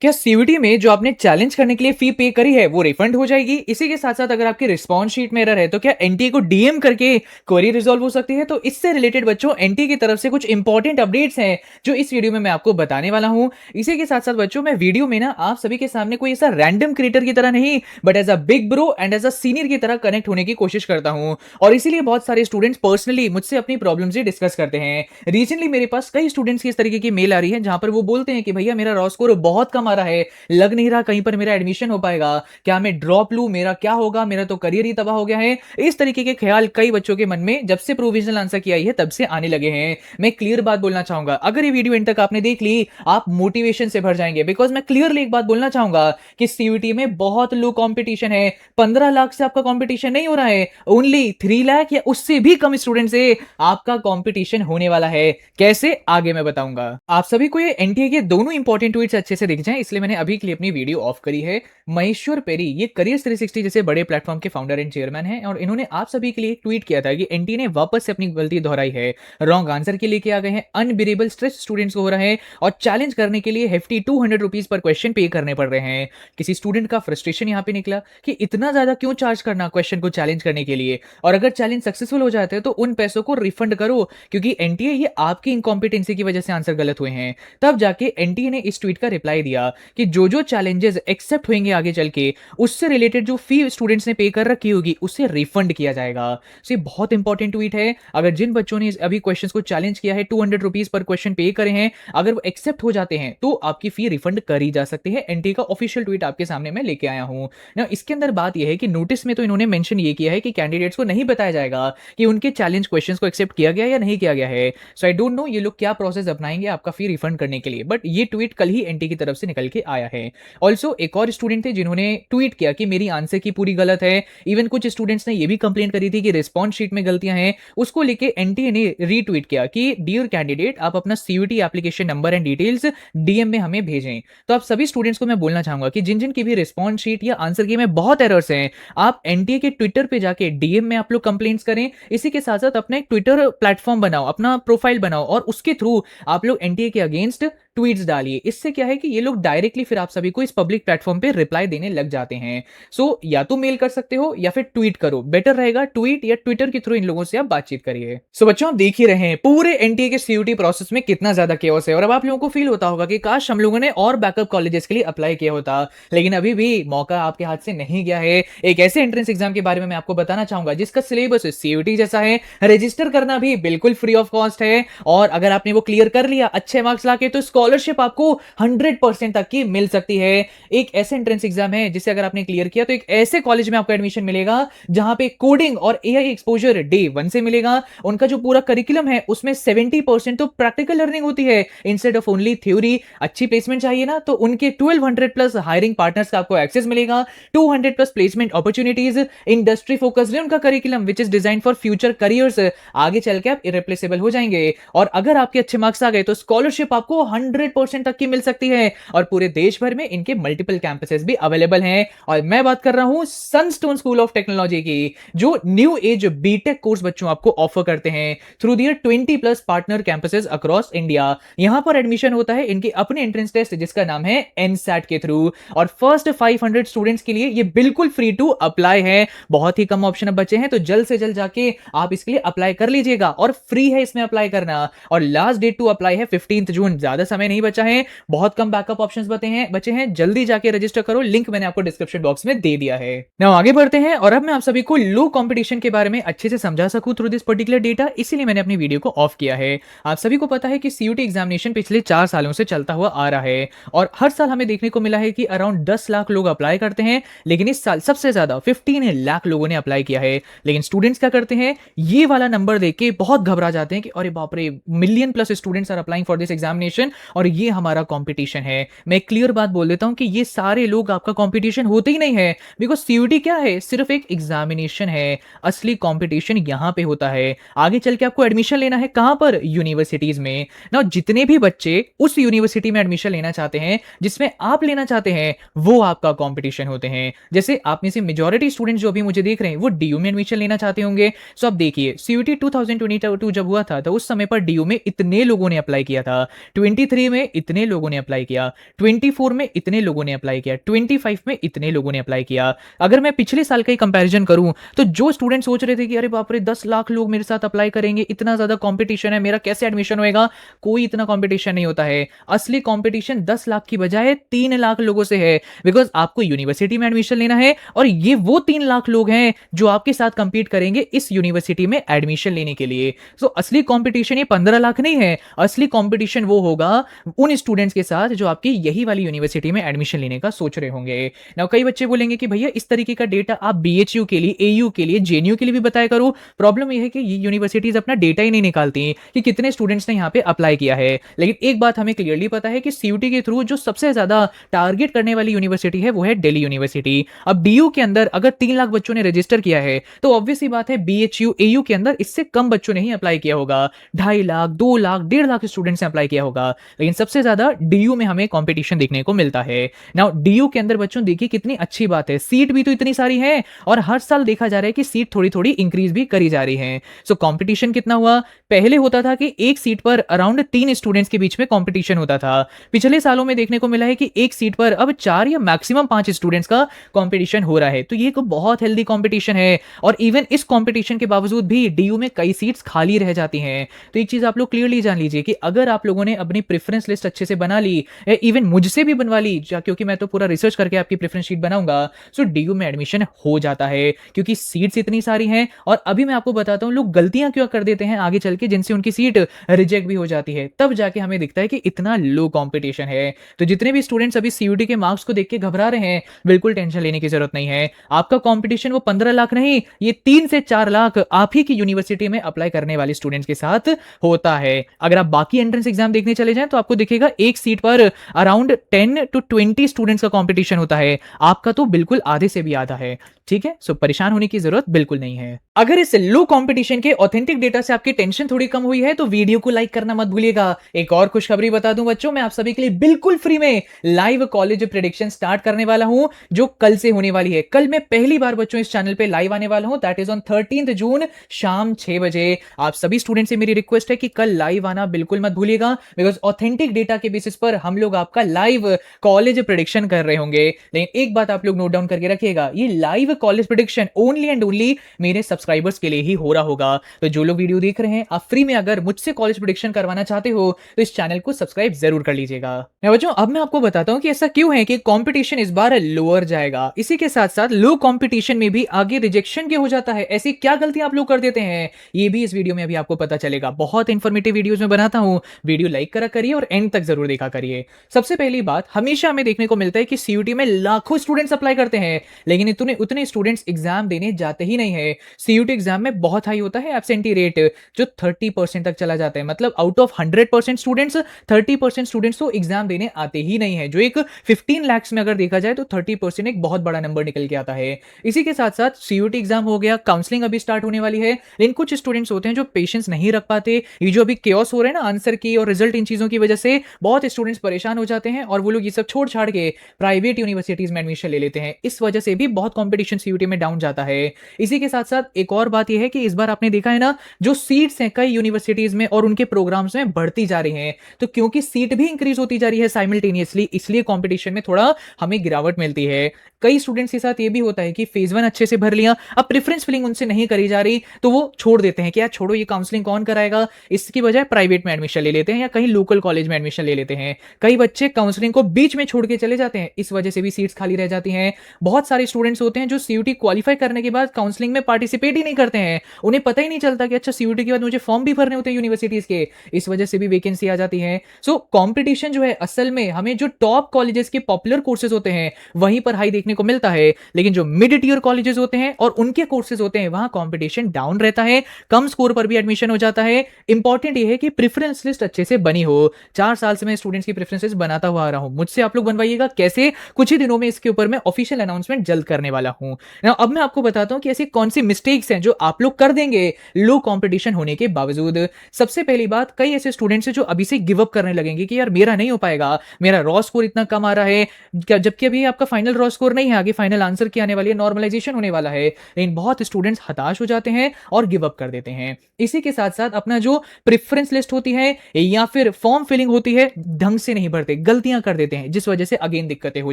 क्या सीयूटी में जो आपने चैलेंज करने के लिए फी पे करी है वो रिफंड हो जाएगी? इसी के साथ साथ अगर आपकी रिस्पॉन्स शीट में एरर है तो क्या एनटीए को डीएम करके क्वेरी रिजॉल्व हो सकती है? तो इससे रिलेटेड बच्चों एनटीए की तरफ से कुछ इंपॉर्टेंट अपडेट्स हैं जो इस वीडियो में मैं आपको बताने वाला हूं। इसी के साथ साथ बच्चों मैं वीडियो में ना आप सभी के सामने कोई ऐसा रैंडम क्रिएटर की तरह नहीं but as a big bro and as a senior की तरह कनेक्ट होने की कोशिश करता हूं। और इसीलिए बहुत सारे स्टूडेंट्स पर्सनली मुझसे अपनी प्रॉब्लम्स ही डिस्कस करते हैं। रिसेंटली मेरे पास कई स्टूडेंट्स की इस तरीके की मेल आ रही है जहां पर वो बोलते हैं कि भैया मेरा रॉ स्कोर बहुत कम आ रहा है, लग नहीं रहा कहीं पर मेरा एडमिशन हो पाएगा, क्या मैं ड्रॉप लूं, मेरा क्या होगा, मेरा तो करियर ही तबाह हो गया है। इस तरीके के ख्याल कई बच्चों के मन में जब से प्रोविजनल आंसर की आई है तब से आने लगे हैं। मैं क्लियर बात बोलना चाहूंगा, अगर ये वीडियो एंड तक आपने देख ली आप मोटिवेशन से भर जाएंगे, बिकॉज मैं क्लियरली एक बात बोलना चाहूंगा कि सीयूटी में बहुत लो कंपटीशन है। 15 लाख से आपका कंपटीशन नहीं हो रहा है, ओनली 3 लाख या उससे भी कम स्टूडेंट से आपका कंपटीशन होने वाला है। कैसे, आगे मैं बताऊंगा। आप सभी को ये एनटीए के दोनों इंपॉर्टेंट ट्वीट्स अच्छे से दिख जाएं, इसलिए मैंने अभी के लिए अपनी वीडियो ऑफ करी है। महेश्वर पेरी ये करियर 360 जैसे बड़े प्लेटफॉर्म के फाउंडर एंड चेयरमैन हैं और इन्होंने आप सभी के लिए एक ट्वीट किया था कि एनटीए ने वापस से अपनी गलती दोहराई है, रॉन्ग आंसर के लेके आ गए हैं, अनबिरेबल स्ट्रेस स्टूडेंट्स को हो रहा है और चैलेंज करने के लिए हेफ्टी 200 रुपीज पर क्वेश्चन पे करने पड़ रहे हैं। किसी स्टूडेंट का फ्रस्ट्रेशन यहाँ पे निकला कि इतना ज्यादा क्यों चार्ज करना क्वेश्चन को चैलेंज करने के लिए, और अगर चैलेंज सक्सेसफुल हो जाते हैं तो उन पैसों को रिफंड करो, क्योंकि एनटीए ये आपकी इनकॉम्पिटेंसी की वजह से आंसर गलत हुए हैं। तब जाके एनटीए ने इस ट्वीट का रिप्लाई दिया कि जो जो चैलेंजेस एक्सेप्ट होंगे आगे चल के उससे रिलेटेड जो फी स्टूडेंट्स ने पे कर रखी होगी उसे रिफंड किया जाएगा। ये बहुत इंपॉर्टेंट ट्वीट है। अगर जिन बच्चों ने अभी क्वेश्चंस को चैलेंज किया है, 200 रुपीज पर क्वेश्चन पे करे हैं, अगर वो एक्सेप्ट हो जाते हैं तो आपकी फी रिफंड करी जा सकती है। एनटीए का ऑफिशियल ट्वीट आपके सामने मैं लेके आया हूं ना। इसके अंदर बात यह है कि नोटिस में तो इन्होंने मेंशन ये किया है कि कैंडिडेट्स को नहीं बताया जाएगा कि उनके चैलेंज क्वेश्चंस को एक्सेप्ट किया गया या नहीं किया गया है। सो आई डोंट नो ये लोग क्या प्रोसेस अपनाएंगे आपका फी रिफंड करने के लिए, बट ये ट्वीट कल ही एनटीए की तरफ से निकल के आया है। ऑल्सो एक और स्टूडेंट थे जिन्होंने ट्वीट किया कि मेरी आंसर की पूरी गलत है। इवन कुछ स्टूडेंट्स ने ये भी कंप्लेंट करी थी कि रिस्पॉन्स शीट में गलतियां हैं। उसको लेके एनटीए ने रीट्वीट किया कि डियर कैंडिडेट आप अपना CUT application number and details DM में हमें भेजें। तो आप सभी स्टूडेंट्स को मैं बोलना चाहूंगा कि जिन जिन की भी रिस्पॉन्स शीट या आंसर की में बहुत एरर्स हैं, आप एनटीए के ट्विटर पे जाके डीएम में आप लोग कंप्लेंट्स करें। इसी के साथ साथ अपने ट्विटर प्लेटफॉर्म बनाओ, अपना प्रोफाइल बनाओ और उसके थ्रू आप लोग एनटीए के अगेंस्ट ट्वीट्स डालिए। इससे क्या है कि ये लोग डायरेक्टली फिर आप सभी को इस पब्लिक प्लेटफॉर्म पे रिप्लाई देने लग जाते हैं। सो या तो मेल कर सकते हो या फिर ट्वीट करो, बेटर रहेगा ट्वीट या ट्विटर के थ्रू इन लोगों से आप बातचीत करिए। सो बच्चों आप देख ही रहे हैं पूरे एनटीए के सीयूटी प्रोसेस में कितना ज्यादा केओस है, और अब आप लोगों को फील होता होगा कि काश हम लोगों ने और बैकअप कॉलेजेस के लिए अप्लाई किया होता, लेकिन अभी भी मौका आपके हाथ से नहीं गया है। एक ऐसे एंट्रेंस एग्जाम के बारे में मैं आपको बताना चाहूंगा जिसका सिलेबस सीयूटी जैसा है, रजिस्टर करना भी बिल्कुल फ्री ऑफ कॉस्ट है, और अगर आपने वो क्लियर कर लिया अच्छे मार्क्स लाके तो स्कॉलरशिप आपको 100% तक की मिल सकती है। एक ऐसे एंट्रेंस एग्जाम है जिसे अगर आपने क्लियर किया तो एक ऐसे कॉलेज में आपको एडमिशन मिलेगा जहां पे कोडिंग और एआई एक्सपोजर डे 1 से मिलेगा। उनका जो पूरा करिकुलम है उसमें 70% तो प्रैक्टिकल लर्निंग होती है इंस्टेड ऑफ ओनली थ्योरी। अच्छी प्लेसमेंट चाहिए ना, तो उनके 1200 प्लस हायरिंग पार्टनर्स का आपको एक्सेस मिलेगा, 200 plus placement opportunities, industry focused है उनका curriculum which is design for future careers. आगे चल के आप इरिप्लेसेबल हो जाएंगे, और अगर आपके अच्छे मार्क्स आ गए तो स्कॉलरशिप आपको 100% तक की मिल सकती है, और पूरे देश भर में इनके मल्टीपल कैंपसेस भी अवेलेबल हैं। और मैं बात कर रहा हूं सनस्टोन स्कूल ऑफ टेक्नोलॉजी की, जो न्यू एज बीटेक कोर्स बच्चों आपको ऑफर करते हैं through their 20 plus partner campuses across India. यहां पर एडमिशन होता है इनके अपने एंट्रेंस टेस्ट जिसका नाम है एनसैट के थ्रू, और फर्स्ट 500 स्टूडेंट्स के लिए ये बिल्कुल फ्री टू अप्लाई है। बहुत ही कम ऑप्शन अब बचे हैं, तो जल्द से जल्द जाके आप इसके लिए अप्लाई कर लीजिएगा, और फ्री है इसमें अप्लाई करना। और लास्ट डेट टू अप्लाई है 15 जून, ज्यादा समय नहीं बचा है, बहुत कम बैकअप ऑप्शंस बचे हैं। जल्दी जाके रजिस्टर करो, लिंक मैंने आपको डिस्क्रिप्शन बॉक्स में दे दिया है। नाउ आगे बढ़ते हैं, और अब मैं आप सभी को लो कंपटीशन के बारे में अच्छे से समझा सकूं थ्रू दिस पर्टिकुलर डेटा, इसीलिए मैंने अपनी वीडियो को ऑफ किया है। आप सभी को पता है कि सीयूटी एग्जामिनेशन पिछले 4 सालों से चलता हुआ आ रहा है, और हर साल हमें देखने को मिला है कि अराउंड 10 लाख लोग अप्लाई करते हैं, लेकिन इस साल सबसे ज्यादा 15 लाख लोगों ने अप्लाई किया है। लेकिन स्टूडेंट्स क्या करते हैं, ये वाला नंबर देख के बहुत घबरा जाते हैं कि अरे बाप रे, million plus students are applying for this examination और ये हमारा कंपटीशन है। मैं क्लियर बात बोल देता हूं कि ये सारे लोग आपका कंपटीशन होते ही नहीं है, बिकॉज सीयूटी क्या है, सिर्फ एक एग्जामिनेशन है। असली कंपटीशन यहां पे होता है। आगे चल के आपको एडमिशन लेना है कहां पर, यूनिवर्सिटीज में ना। जितने भी बच्चे उस यूनिवर्सिटी में एडमिशन लेना चाहते हैं जिसमें आप लेना चाहते हैं, वो आपका कंपटीशन होते हैं। जैसे आप में से मेजॉरिटी स्टूडेंट्स जो अभी मुझे देख रहे हैं वो डीयू में एडमिशन लेना चाहते होंगे। सो आप देखिए सीयूटी 2022 जब हुआ था तो उस समय पर डीयू में इतने लोगों ने अप्लाई किया था, 23 23 में इतने लोगों ने अप्लाई किया, 24 में इतने लोगों ने अप्लाई किया, 25 में इतने लोगों ने अप्लाई किया। अगर मैं पिछले साल का ही कंपैरिजन करूं तो जो स्टूडेंट सोच रहे थे कि अरे बाप रे 10 लाख लोग मेरे साथ अप्लाई करेंगे, इतना ज्यादा कंपटीशन है, मेरा कैसे एडमिशन होएगा, कोई इतना कंपटीशन नहीं होता है। असली कंपटीशन 10 लाख की बजाय 3 लाख लोगों से है, बिकॉज आपको यूनिवर्सिटी में एडमिशन लेना है और ये वो 3 लाख लोग हैं जो आपके साथ कंपीट करेंगे इस यूनिवर्सिटी में एडमिशन लेने के लिए। सो असली कंपटीशन ये 15 लाख नहीं है, असली कंपटीशन वो होगा उन स्टूडेंट्स के साथ जो आपकी यही वाली यूनिवर्सिटी में एडमिशन लेने का सोच रहे होंगे। नाउ कई बच्चे बोलेंगे कि भैया इस तरीके का डेटा आप बीएचयू के लिए, एयू के लिए, जेएनयू के लिए भी बताया करो। प्रॉब्लम यह है कि ये यूनिवर्सिटीज अपना डेटा ही नहीं निकालती कि कितने स्टूडेंट्स ने यहाँ पे अप्लाई किया है। लेकिन एक बात हमें क्लियरली पता है कि सीयूटी के थ्रू जो सबसे ज्यादा टारगेट करने वाली यूनिवर्सिटी है वो है दिल्ली यूनिवर्सिटी। अब डीयू के अंदर अगर 3 लाख बच्चों ने रजिस्टर किया है तो ऑब्वियस सी बात है बीएचयू, एयू के अंदर इससे कम बच्चों ने ही अप्लाई किया होगा। 2.5 लाख, 2 लाख, 1.5 लाख स्टूडेंट्स ने अप्लाई किया होगा। लेकिन सबसे ज्यादा डीयू में हमें कंपटीशन देखने को मिलता है। नाउ डीयू के अंदर बच्चों देखिए कितनी अच्छी बात है, सीट भी तो इतनी सारी है और हर साल देखा जा रहा है कि सीट थोड़ी थोड़ी इंक्रीज भी करी जा रही है। सो कंपटीशन कितना हुआ, पहले होता था कि एक सीट पर अराउंड 3 स्टूडेंट्स के बीच में कंपटीशन होता था। पिछले सालों में देखने को मिला है कि एक सीट पर अब 4 या मैक्सिमम 5 स्टूडेंट्स का कंपटीशन हो रहा है। तो ये एक बहुत हेल्दी कंपटीशन है और इवन इस कंपटीशन के बावजूद भी डीयू में कई सीट्स खाली रह जाती हैं। तो एक चीज आप लोग क्लियरली जान लीजिए कि अगर आप लोगों ने अपनी प्रेफरेंस लिस्ट अच्छे से बना ली, इवन मुझसे भी बनवा ली, क्योंकि मैं तो पूरा रिसर्च करके आपकी प्रेफरेंस शीट बनाऊंगा, सो डीयू में एडमिशन हो जाता है क्योंकि सीट्स इतनी सारी हैं। और अभी मैं आपको बताता हूं लोग गलतियां क्यों कर देते हैं आगे चल के जिनसे उनकी सीट रिजेक्ट भी हो जाती है, तब जाके हमें दिखता है कि इतना लो कंपटीशन है। तो जितने भी स्टूडेंट्स अभी सीयूटी के मार्क्स को देख के घबरा रहे हैं, बिल्कुल टेंशन लेने की जरूरत नहीं है। आपका कंपटीशन वो 15 लाख नहीं, ये 3 से 4 लाख आप ही की यूनिवर्सिटी में अप्लाई करने वाले स्टूडेंट्स के साथ होता है। अगर आप बाकी एंट्रेंस एग्जाम देखने चले जाएं तो आपको दिखेगा एक सीट पर अराउंड 10 to 20 स्टूडेंट्स का कंपटीशन होता है, आपका तो बिल्कुल आधे से भी आधा है। ठीक है, सो परेशान होने की जरूरत बिल्कुल नहीं है। अगर इस लो कंपटीशन के ऑथेंटिक डेटा से आपकी टेंशन थोड़ी कम हुई है तो वीडियो को लाइक करना मत भूलिएगा। एक और खुशखबरी बता दूं बच्चों, मैं आप सभी के लिए बिल्कुल फ्री में लाइव कॉलेज प्रेडिक्शन स्टार्ट करने वाला हूं जो कल से होने वाली है। कल मैं पहली बार बच्चों इस चैनल पे लाइव आने वाला हूं, दैट इज ऑन 13 जून शाम 6 बजे। आप सभी स्टूडेंट से मेरी रिक्वेस्ट है कि कल लाइव आना बिल्कुल मत भूलिएगा, बिकॉज ऑथेंटिक डेटा के बेसिस पर हम लोग आपका लाइव कॉलेज प्रेडिक्शन कर रहे होंगे। लेकिन एक बात आप लोग नोट डाउन करके रखिएगा, ये live college prediction only and only मेरे सब्सक्राइबर्स के लिए ही हो रहा होगा। तो जो लोग वीडियो देख रहे हैं, आप फ्री में अगर मुझसे कॉलेज प्रेडिक्शन करवाना चाहते हो तो इस चैनल को सब्सक्राइब जरूर कर लीजिएगा। बच्चों अब मैं आपको बताता हूं कि ऐसा क्यों है कि कंपटीशन इस बार लोअर जाएगा। इसी के साथ साथ लो कंपटीशन में भी आगे रिजेक्शन क्यों हो जाता है, ऐसी क्या गलतियां आप लोग कर देते हैं, ये भी इस वीडियो में अभी आपको पता चलेगा। बहुत इंफॉर्मेटिव वीडियोस में बनाता हूं, वीडियो लाइक करा करिए और एंड तक जरूर देखा करिए। सबसे पहली बात, हमेशा हमें देखने को मिलता है कि सीयूटी में लाखों स्टूडेंट्स अप्लाई करते हैं लेकिन उतने स्टूडेंट्स एग्जाम देने जाते ही नहीं है। सीयूटी एग्जाम में बहुत हाई होता है एब्सेंटी रेट, जो 30% तक चला जाता है। मतलब आउट ऑफ 100% स्टूडेंट्स 30% स्टूडेंट्स तो एग्जाम देने आते ही नहीं है, जो एक 15 लाख में अगर देखा जाए तो 30% एक बहुत बड़ा नंबर निकल के आता है। इसी के साथ साथ सीयूटी एग्जाम हो गया, काउंसलिंग अभी स्टार्ट होने वाली है, लेकिन कुछ स्टूडेंट्स होते हैं जो पेशेंस नहीं रख पाते। ये जो अभी केओस हो रहा है ना आंसर की और रिजल्ट, इन चीजों की वजह से बहुत स्टूडेंट्स परेशान हो जाते हैं और वो लोग ये सब छोड़ छाड़ के प्राइवेट यूनिवर्सिटीज में एडमिशन ले लेते हैं। इस वजह से भी बहुत कंपटीशन सीयूटी में डाउन जाता है। इसी के साथ साथ एक और बात यह है कि इस बार आपने देखा है ना, जो सीट्स हैं कई यूनिवर्सिटीज में और उनके प्रोग्राम्स में बढ़ती जा रही हैं, तो क्योंकि सीट भी इंक्रीज होती जा रही है साइमल्टेनियसली, इसलिए कंपटीशन में थोड़ा हमें गिरावट मिलती है। कई स्टूडेंट्स के साथ ये भी होता है कि फेज 1 अच्छे से भर लिया, अब प्रेफरेंस फिलिंग उनसे नहीं करी जा रही तो वो छोड़ देते हैं कि यार छोड़ो, ये काउंसलिंग कौन कराएगा, इसकी बजाय प्राइवेट में एडमिशन ले लेते हैं या कहीं लोकल कॉलेज में एडमिशन ले लेते हैं। कई बच्चे काउंसलिंग को बीच में छोड़ के चले जाते हैं, इस वजह से भी सीट्स खाली रह जाती हैं। बहुत सारे स्टूडेंट्स होते हैं जो सीयूटी क्वालिफाई करने के बाद काउंसलिंग में पार्टिसिपेट ही नहीं करते हैं, उन्हें पता ही नहीं चलता कि अच्छा सीयूटी के बाद मुझे फॉर्म भी भरने होते हैं यूनिवर्सिटीज के, इस वजह से भी वैकेंसी आ जाती है। सो कंपटीशन जो है असल में हमें जो टॉप कॉलेजेस के पॉपुलर कोर्सेज होते हैं वहीं पर हाई देखने को मिलता है, लेकिन जो मिड टियर कॉलेजेस होते हैं और उनके कोर्सेज होते हैं वहां कंपटीशन डाउन रहता है, कम स्कोर पर भी एडमिशन हो जाता है। इंपॉर्टेंट ये है कि प्रेफरेंस लिस्ट अच्छे से बनी हो। 4 साल से मैं स्टूडेंट्स की प्रेफरेंस लिस्ट बनाता हुआ आ रहा हूं, मुझसे आप लोग बनवाइएगा कैसे, कुछ ही दिनों में इसके ऊपर मैं ऑफिशियल अनाउंसमेंट जल्द करने वाला हूं। हूँ। नाउ अब मैं आपको बताता हूँ कि ऐसी कौन सी मिस्टेक्स हैं जो आप लोग कर देंगे लो कंपटीशन होने के बावजूद। सबसे पहली बात, कई ऐसे स्टूडेंट्स हैं जो अभी से गिव अप करने लगेंगे कि यार मेरा नहीं हो पाएगा, मेरा रॉ स्कोर इतना कम आ रहा है, जबकि अभी आपका फाइनल रॉ स्कोर नहीं है, आगे फाइनल आंसर की आने वाली है, नॉर्मलाइजेशन होने वाला है। लेकिन बहुत स्टूडेंट्स हताश हो जाते हैं और गिव अप कर देते हैं। इसी के साथ साथ अपना जो प्रेफरेंस लिस्ट होती है या फिर फॉर्म फिलिंग होती है, ढंग से नहीं भरते, गलतियां कर देते हैं, जिस वजह से अगेन दिक्कतें हो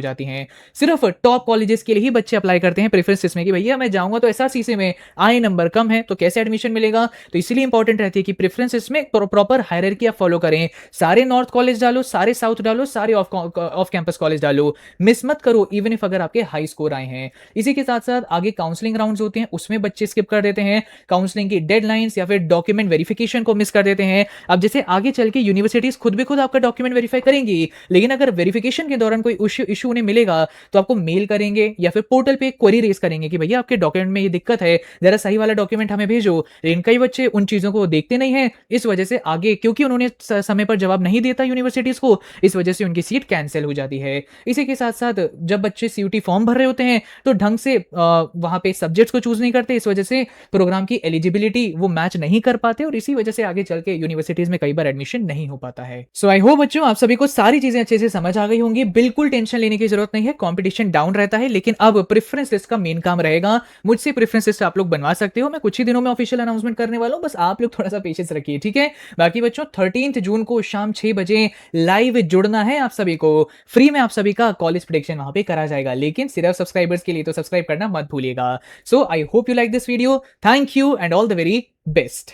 जाती हैं। सिर्फ टॉप कॉलेजेस के लिए ही बच्चे अप्लाई करते हैं प्रेफरेंस लिस्ट में कि भैया मैं जाऊंगा तो एसआरसीसी में, आए नंबर कम है तो कैसे एडमिशन मिलेगा। तो इसलिए इंपॉर्टेंट रहती है कि प्रेफरेंस लिस्ट में प्रॉपर हायरार्की आप फॉलो करें। सारे नॉर्थ कॉलेज डालो, सारे साउथ डालो, सारे ऑफ कैंपस कॉलेज डालो, मिस मत करो इवन इफ अगर आपके हाई स्कोर आए हैं। इसी के साथ साथ आगे काउंसलिंग राउंड्स होते हैं, उसमें बच्चे स्किप कर देते हैं, काउंसलिंग की डेडलाइंस या फिर डॉक्यूमेंट वेरिफिकेशन को मिस कर देते हैं। अब जैसे आगे चल के यूनिवर्सिटीज खुद भी खुद आपका डॉक्यूमेंट वेरीफाई करेंगी, लेकिन अगर वेरिफिकेशन के दौरान कोई इशू उन्हें मिलेगा तो आपको मेल करेंगे या फिर पोर्टल पे क्वेरी रेज करेंगे कि भैया आपके डॉक्यूमेंट में ये दिक्कत है, जरा सही वाला डॉक्यूमेंट हमें भेजो। लेकिन कई बच्चे उन चीजों को देखते नहीं है, इस वजह से आगे क्योंकि उन्होंने समय पर जवाब नहीं देता यूनिवर्सिटीज को, इस वजह से उनकी सीट कैंसिल हो जाती है। इसी के साथ साथ जब बच्चे सीयूटी फॉर्म भर रहे होते हैं तो ढंग से वहां पे सब्जेक्ट्स को चूज नहीं करते, इस वजह से प्रोग्राम की एलिजिबिलिटी वो मैच नहीं कर पाते और इसी वजह से आगे चल के यूनिवर्सिटीज में कई बार एडमिशन नहीं हो पाता है। सो आई होप बच्चों आप सभी को सारी चीजें अच्छे से समझ आ गई होंगी। बिल्कुल टेंशन लेने की जरूरत नहीं है, कंपटीशन डाउन रहता है, लेकिन अब प्रेफरेंस लिस्ट का मेन काम रहेगा। मुझसे प्रेफरेंस लिस्ट आप लोग बनवा सकते हो, मैं कुछ ही दिनों में ऑफिशियल अनाउंसमेंट करने वाला हूं, बस आप लोग थोड़ा सा पेशेंस रखिए, ठीक है। बाकी बच्चों 13 जून को शाम 6 बजे लाइव जुड़ना है आप सभी को, फ्री में आप सभी का कॉलेज प्रेडिक्शन वहां पे करा जाएगा, लेकिन सिर्फ सब्सक्राइबर्स के लिए, तो सब्सक्राइब करना मत भूलिएगा। So I hope you like this video, thank you and all the very best.